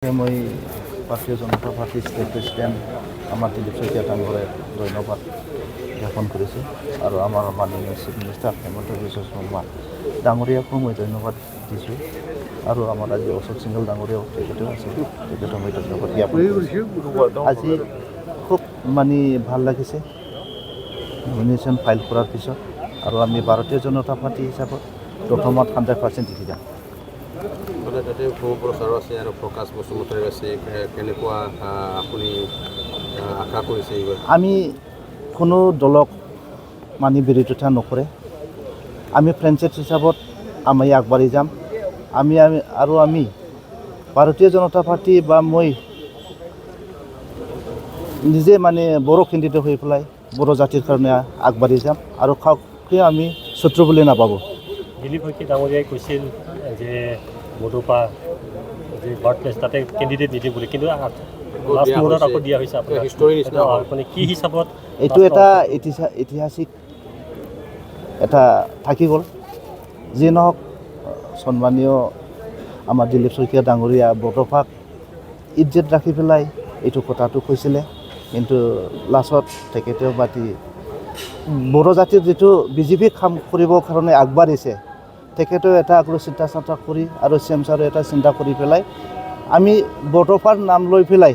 মই ভাৰতীয় জনতা পাৰ্টিৰ ষ্টেট প্ৰেচিডেণ্ট আমাৰ দিলীপ শইকীয়া ডাঙৰে ধন্যবাদ জ্ঞাপন কৰিছোঁ আৰু আমাৰ মাননীয় চিফ মিনিষ্টাৰ হেমন্ত বিশ্ব শৰ্মা ডাঙৰীয়াকো মই ধন্যবাদ দিছোঁ আৰু আমাৰ আজি অশোক সিংহল ডাঙৰীয়াও তেখেতেও আছে তেখেতক মই ধন্যবাদ জ্ঞাপন কৰিছোঁ। আজি খুব ভাল লাগিছে নমিনেশ্যন ফাইল কৰাৰ পিছত আৰু আমি ভাৰতীয় জনতা পাৰ্টি হিচাপত প্ৰথমত 100% জিকি যাম। তাতে প্ৰচাৰ আছে আৰু প্ৰকাশ বসুমতাৰী আছে, কেনেকুৱা আপুনি আশা কৰিছে? আমি কোনো দলক বিৰোধিতা নকৰে, আমি ফ্ৰেণ্ডশ্বিপ হিচাপত আমি আগবাঢ়ি যাম। আমি ভাৰতীয় জনতা পাৰ্টি বা মই নিজে বড়ো কেণ্ডিডেট হৈ পেলাই বড়ো জাতিৰ কাৰণে আগবাঢ়ি যাম আৰু কাউকে আমি শত্ৰু বুলি নাভাবোঁ। দিলীপ শইকীয়া ডাঙৰীয়াই কৈছিল যে বড়োপা যে বাৰ্থ প্লেচ তাতে কেণ্ডিডেট নিদিম বুলি, কিন্তু লাষ্ট মুহূৰ্তত আকৌ দিয়া হৈছে আপুনি কি হিচাপত? এইটো এটা ঐতিহাসিক এটা থাকি গ'ল। যি নহওক সন্মানীয় আমাৰ দিলীপ শইকীয়া ডাঙৰীয়া বড়োভাগ ইজ্জত ৰাখি পেলাই এইটো কথাটো কৈছিলে, কিন্তু লাষ্টত তেখেতেও বাতি বড়ো জাতিৰ যিটো বিজেপি কাম কৰিবৰ কাৰণে আগবাঢ়িছে তেখেতেও এটা চিন্তা কৰি আৰু চেমচাৰো এটা চিন্তা কৰি পেলাই আমি বড়োভাগ নাম লৈ পেলাই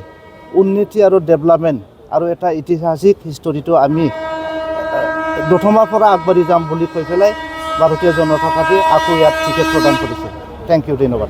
উন্নতি আৰু ডেভেলপমেণ্ট আৰু এটা ঐতিহাসিক হিষ্টৰীটো আমি প্ৰথমৰ পৰা আগবাঢ়ি যাম বুলি কৈ পেলাই ভাৰতীয় জনতা পাৰ্টি আকৌ ইয়াত টিকেট প্ৰদান কৰিছে। থেংক ইউ, ধন্যবাদ।